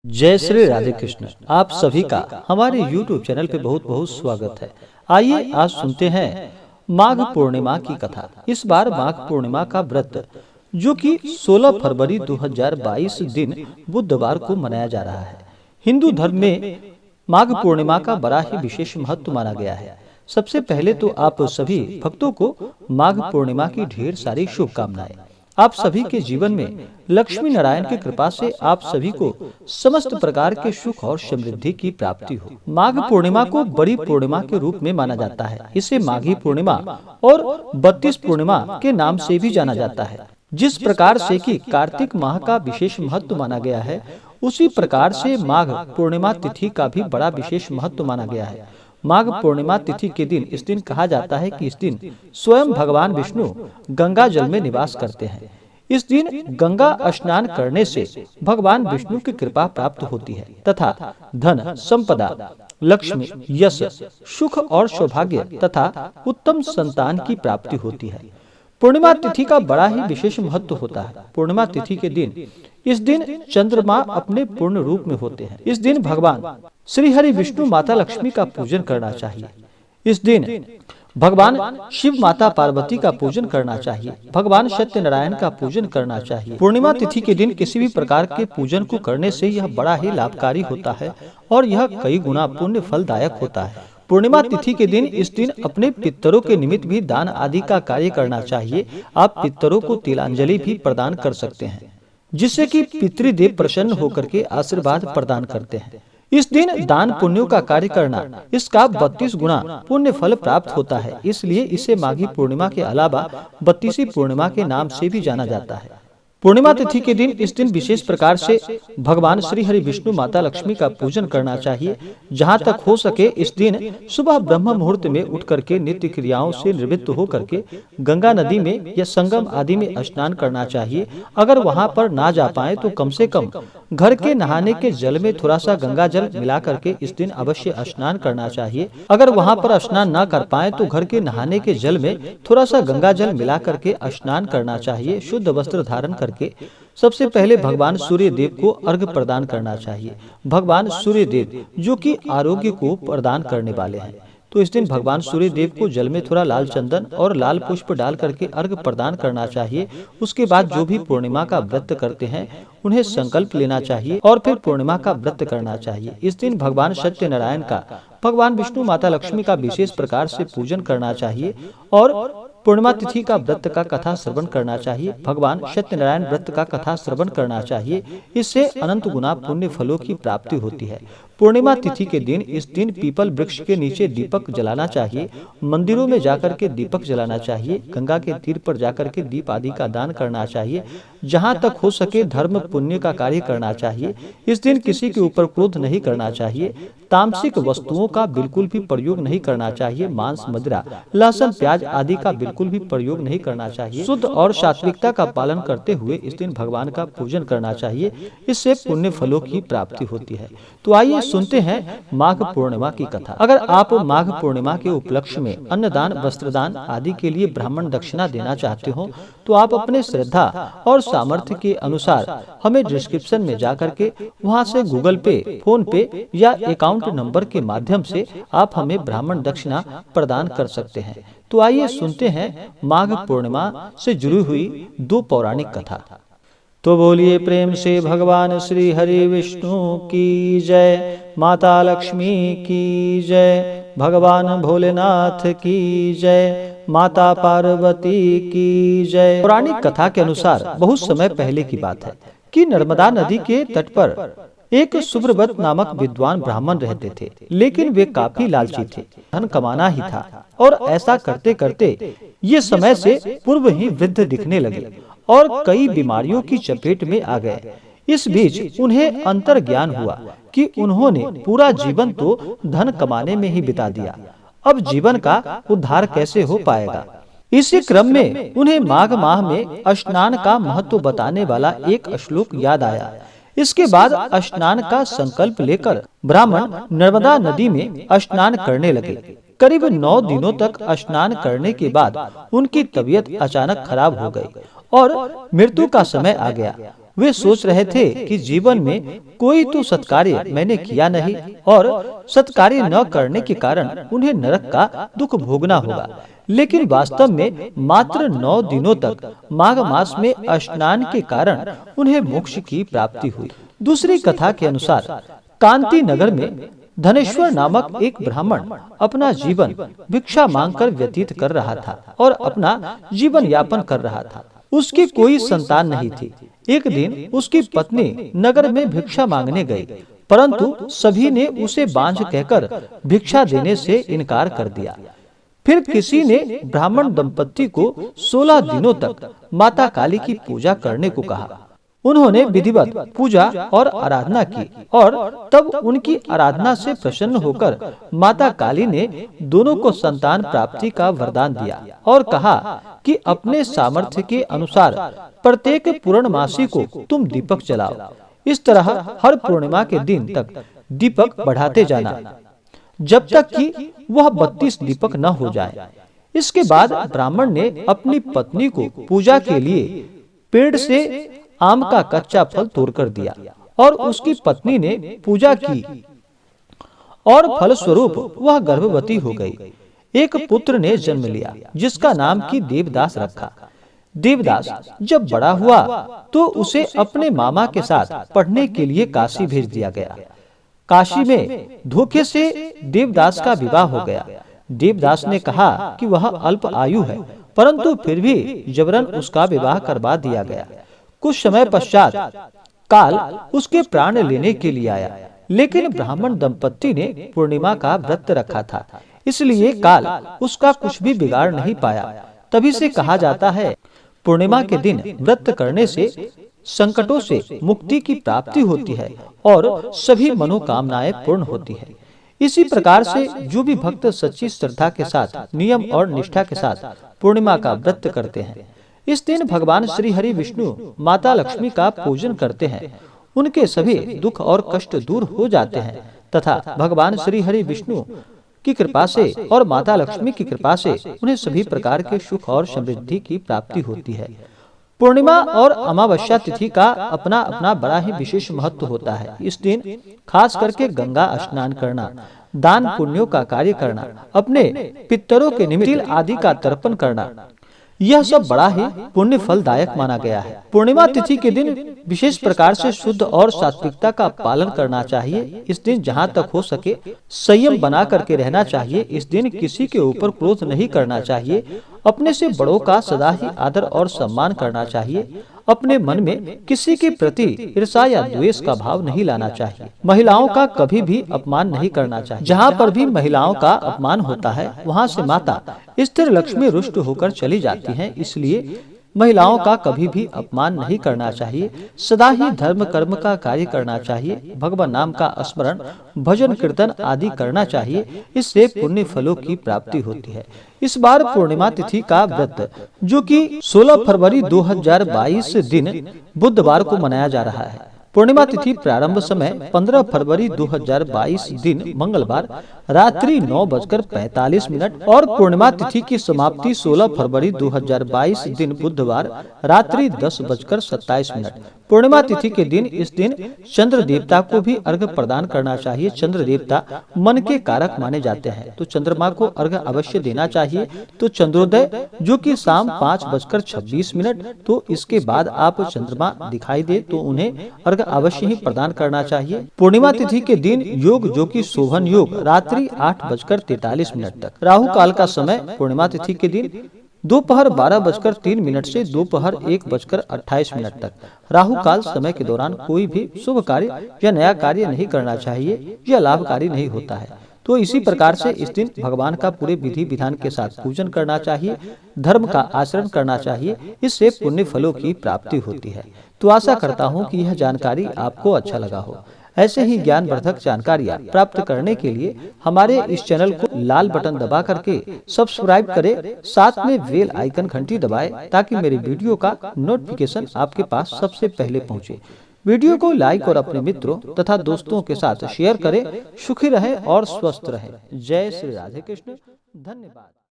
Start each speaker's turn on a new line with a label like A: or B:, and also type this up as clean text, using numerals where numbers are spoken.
A: जय श्री राधे कृष्ण। आप सभी का हमारे YouTube चैनल पे बहुत बहुत स्वागत है। आइए आज सुनते हैं माघ पूर्णिमा की कथा। इस बार माघ पूर्णिमा का व्रत जो कि 16 फरवरी 2022 दिन बुधवार को मनाया जा रहा है। हिंदू धर्म में माघ पूर्णिमा का बड़ा ही विशेष महत्व माना गया है। सबसे पहले तो आप सभी भक्तों को माघ पूर्णिमा की ढेर सारी शुभकामनाएं। आप सभी के जीवन में लक्ष्मी नारायण की कृपा से आप सभी को समस्त प्रकार के सुख और समृद्धि की प्राप्ति हो। माघ पूर्णिमा को बड़ी पूर्णिमा के रूप में माना जाता है। इसे माघी पूर्णिमा और 32 पूर्णिमा के नाम से भी जाना जाता है। जिस प्रकार से कि कार्तिक माह का विशेष महत्व माना गया है, उसी प्रकार से माघ पूर्णिमा तिथि का भी बड़ा विशेष महत्व माना गया है। माघ पूर्णिमा तिथि के दिन इस दिन कहा जाता है कि इस दिन स्वयं भगवान विष्णु गंगा जल में निवास करते हैं। इस दिन गंगा स्नान करने से भगवान विष्णु की कृपा प्राप्त होती है तथा धन, संपदा, लक्ष्मी, यश, सुख और सौभाग्य तथा उत्तम संतान की प्राप्ति होती है। पूर्णिमा तिथि का बड़ा ही विशेष महत्व होता है। पूर्णिमा तिथि के दिन इस दिन चंद्रमा अपने पूर्ण रूप में होते हैं। इस दिन भगवान श्री हरि विष्णु माता लक्ष्मी का पूजन करना चाहिए। इस दिन भगवान शिव माता पार्वती का पूजन करना चाहिए। भगवान सत्यनारायण का पूजन करना चाहिए। पूर्णिमा तिथि के दिन किसी भी प्रकार के पूजन को करने से यह बड़ा ही लाभकारी होता है और यह कई गुना पुण्य फलदायक होता है। पूर्णिमा तिथि के दिन इस दिन अपने पितरों के निमित्त भी दान आदि का कार्य करना चाहिए। आप पितरों को तिलांजलि भी प्रदान कर सकते हैं, जिससे कि पितृदेव प्रसन्न होकर के आशीर्वाद प्रदान करते हैं। इस दिन दान पुण्यों का कार्य करना, इसका 32 गुना पुण्य फल प्राप्त होता है। इसलिए इसे माघी पूर्णिमा के अलावा 32वीं पूर्णिमा के नाम से भी जाना जाता है। पूर्णिमा तिथि के दिन इस दिन विशेष प्रकार से भगवान श्री हरि विष्णु माता लक्ष्मी का पूजन करना चाहिए। जहाँ तक हो सके इस दिन सुबह ब्रह्म मुहूर्त में उठ करके नित्य क्रियाओं से निवृत्त हो करके गंगा नदी में या संगम आदि में स्नान करना चाहिए। अगर वहाँ पर ना जा पाए तो कम से कम घर के नहाने के जल में थोड़ा सा गंगा जल मिला करके इस दिन अवश्य स्नान करना चाहिए। अगर वहाँ पर स्नान ना कर पाए तो घर के नहाने के जल में थोड़ा सा गंगा जल मिला करके स्नान करना चाहिए। शुद्ध वस्त्र धारण करके सबसे पहले भगवान सूर्य देव को अर्घ प्रदान करना चाहिए। भगवान सूर्य देव जो कि आरोग्य को प्रदान करने वाले हैं, तो इस दिन भगवान सूर्य देव को जल में थोड़ा लाल चंदन और लाल पुष्प डाल करके अर्घ प्रदान करना चाहिए। उसके बाद जो भी पूर्णिमा का व्रत करते हैं उन्हें संकल्प लेना चाहिए और फिर पूर्णिमा का व्रत करना चाहिए। इस दिन भगवान सत्यनारायण का, भगवान विष्णु माता लक्ष्मी का विशेष प्रकार से पूजन करना चाहिए और पूर्णिमा तिथि का व्रत का कथा श्रवण करना चाहिए। भगवान सत्यनारायण व्रत का कथा श्रवण करना चाहिए। इससे अनंत गुना पुण्य फलों की प्राप्ति होती है। पूर्णिमा तिथि के दिन इस दिन पीपल वृक्ष के नीचे दीपक जलाना चाहिए। मंदिरों में जाकर के दीपक जलाना चाहिए। गंगा के तीर पर जाकर के दीप आदि का दान करना चाहिए। जहाँ तक हो सके धर्म पुण्य का कार्य करना चाहिए। इस दिन किसी के ऊपर क्रोध नहीं करना चाहिए। तामसिक वस्तुओं का बिल्कुल भी प्रयोग नहीं करना चाहिए। मांस, मदिरा, लहसुन, प्याज आदि का बिल्कुल भी प्रयोग नहीं करना चाहिए। शुद्ध और सात्विकता का पालन करते हुए इस दिन भगवान का पूजन करना चाहिए। इससे पुण्य फलों की प्राप्ति होती है। तो आइए सुनते हैं माघ पूर्णिमा की कथा। अगर आप माघ पूर्णिमा के उपलक्ष्य में अन्नदान, वस्त्रदान आदि के लिए ब्राह्मण दक्षिणा देना चाहते हो तो आप अपने श्रद्धा और सामर्थ्य के अनुसार हमें डिस्क्रिप्शन में जाकर के वहां से गूगल पे, फोन पे या अकाउंट नंबर के माध्यम से आप हमें ब्राह्मण दक्षिणा प्रदान कर सकते हैं। तो आइए सुनते हैं माघ पूर्णिमा से जुड़ी हुई दो पौराणिक कथा। तो बोलिए प्रेम से भगवान श्री हरि विष्णु की जय, माता लक्ष्मी की जय, भगवान भोलेनाथ की जय, माता पार्वती की जय। पौराणिक कथा के अनुसार बहुत समय पहले की बात है कि नर्मदा नदी के तट पर एक सुब्रत नामक विद्वान ब्राह्मण रहते थे। लेकिन वे काफी लालची थे, धन कमाना ही था और ऐसा करते करते ये समय से पूर्व ही वृद्ध दिखने लगे और कई बीमारियों की चपेट में आ गए। इस बीच उन्हें अंतर ज्ञान हुआ कि उन्होंने पूरा जीवन तो धन कमाने में ही बिता दिया। अब जीवन का उद्धार कैसे हो पाएगा। इसी क्रम में उन्हें माघ माह में स्नान का महत्व बताने वाला एक श्लोक याद आया। इसके बाद स्नान का संकल्प लेकर ब्राह्मण नर्मदा नदी में स्नान करने लगे। करीब 9 दिनों तक स्नान करने के बाद उनकी तबीयत अचानक खराब हो गई और मृत्यु का समय आ गया। वे सोच रहे थे कि जीवन में कोई तो सत्कार्य मैंने किया नहीं और सत्कार्य न करने के कारण उन्हें नरक का दुख भोगना होगा। लेकिन वास्तव में मात्र 9 दिनों तक माघ मास में स्नान के कारण उन्हें मोक्ष की प्राप्ति हुई। दूसरी कथा के अनुसार कांति नगर में धनेश्वर नामक एक ब्राह्मण अपना जीवन भिक्षा मांगकर व्यतीत कर रहा था और अपना जीवन यापन कर रहा था। उसकी कोई संतान नहीं थी। एक दिन उसकी पत्नी नगर में भिक्षा मांगने गई, परंतु सभी ने उसे बांझ कहकर भिक्षा देने से इनकार कर दिया। फिर किसी ने ब्राह्मण दंपत्ति को 16 दिनों तक माता काली की पूजा करने को कहा। उन्होंने विधिवत पूजा और आराधना की और तब उनकी आराधना से प्रसन्न होकर माता काली ने दोनों को संतान प्राप्ति का वरदान दिया और कहा कि अपने सामर्थ्य के अनुसार प्रत्येक पूर्णमासी को तुम दीपक जलाओ। इस तरह हर पूर्णिमा के दिन तक दीपक बढ़ाते जाना जब तक कि वह 32 दीपक न हो जाए। इसके बाद ब्राह्मण ने अपनी पत्नी को पूजा के लिए पेड़ से आम का कच्चा फल तोड़कर दिया और उसकी पत्नी ने पूजा की और फलस्वरूप वह गर्भवती हो गई। एक पुत्र ने जन्म लिया जिसका नाम की देवदास रखा। देवदास जब बड़ा हुआ तो उसे अपने मामा के साथ पढ़ने के लिए काशी भेज दिया गया। काशी में धोखे से देवदास का विवाह हो गया। देवदास ने कहा कि वह अल्प आयु है, परंतु फिर भी जबरन उसका विवाह करवा दिया गया। कुछ समय पश्चात काल उसके प्राण लेने के लिए आया, लेकिन ब्राह्मण दंपत्ति ने पूर्णिमा का व्रत रखा था, इसलिए काल उसका कुछ भी बिगाड़ नहीं पाया। तभी से कहा जाता है पूर्णिमा के दिन व्रत करने से संकटों से मुक्ति की प्राप्ति होती है और सभी मनोकामनाएं पूर्ण होती है। इसी प्रकार से जो भी भक्त सच्ची श्रद्धा के साथ नियम और निष्ठा के साथ पूर्णिमा का व्रत करते हैं, इस दिन भगवान श्री हरि विष्णु माता लक्ष्मी का पूजन करते हैं, उनके सभी दुख और कष्ट दूर हो जाते हैं तथा भगवान श्री हरि विष्णु की कृपा से और माता लक्ष्मी की कृपा से उन्हें सभी प्रकार के सुख और समृद्धि की प्राप्ति होती है। पूर्णिमा और अमावस्या तिथि का अपना अपना बड़ा ही विशेष महत्व होता है। इस दिन खास करके गंगा स्नान करना, दान पुण्यों का कार्य करना, अपने पितरों के निमित्त तिल आदि का तर्पण करना, यह सब बड़ा ही पुण्य फलदायक माना गया है। पूर्णिमा तिथि के दिन विशेष प्रकार से शुद्ध और सात्विकता का पालन करना चाहिए। इस दिन जहाँ तक हो सके संयम बना करके रहना चाहिए। इस दिन किसी के ऊपर क्रोध नहीं करना चाहिए। अपने से बड़ों का सदा ही आदर और सम्मान करना चाहिए। अपने मन में किसी के प्रति ईर्ष्या या द्वेष का भाव नहीं लाना चाहिए। महिलाओं का कभी भी अपमान नहीं करना चाहिए। जहाँ पर भी महिलाओं का अपमान होता है वहाँ से माता स्थिर लक्ष्मी रुष्ट होकर चली जाती हैं। इसलिए महिलाओं का कभी भी अपमान नहीं करना चाहिए। सदा ही धर्म कर्म का कार्य करना चाहिए। भगवान नाम का स्मरण, भजन कीर्तन आदि करना चाहिए। इससे पुण्य फलों की प्राप्ति होती है। इस बार पूर्णिमा तिथि का व्रत जो कि 16 फरवरी 2022 दिन बुधवार को मनाया जा रहा है। पूर्णिमा तिथि प्रारंभ समय 15 फरवरी 2022 दिन मंगलवार रात्रि 9:45 और पूर्णिमा तिथि की समाप्ति 16 फरवरी 2022 दिन बुधवार रात्रि 10:27। पूर्णिमा तिथि के दिन इस दिन चंद्र देवता को भी अर्घ्य प्रदान करना चाहिए। चंद्र देवता मन के कारक माने जाते हैं, तो चंद्रमा को अर्घ्य अवश्य देना चाहिए। तो चंद्रोदय जो कि शाम 5:26, तो इसके बाद आप चंद्रमा दिखाई दे तो उन्हें अर्घ्य अवश्य ही प्रदान करना चाहिए। पूर्णिमा तिथि के दिन योग जो कि शोभन योग रात्रि 8:43 तक। राहु काल का समय पूर्णिमा तिथि के दिन दोपहर 12:03 से दोपहर 1:28 तक। राहु काल समय के दौरान कोई भी शुभ कार्य या नया कार्य नहीं करना चाहिए, यह लाभकारी नहीं होता है। तो इसी प्रकार से इस दिन भगवान का पूरे विधि विधान के साथ पूजन करना चाहिए, धर्म का आचरण करना चाहिए। इससे पुण्य फलों की प्राप्ति होती है। तो आशा करता हूँ कि यह जानकारी आपको अच्छा लगा हो। ऐसे ही ज्ञानवर्धक जानकारियाँ प्राप्त करने के लिए हमारे इस चैनल को लाल बटन दबा करके सब्सक्राइब करें, साथ में बेल आइकन घंटी दबाएं ताकि मेरे वीडियो का नोटिफिकेशन आपके पास सबसे पहले पहुंचे। वीडियो को लाइक और अपने मित्रों तथा दोस्तों के साथ शेयर करें। सुखी रहें और स्वस्थ रहें। जय श्री राधे कृष्ण। धन्यवाद।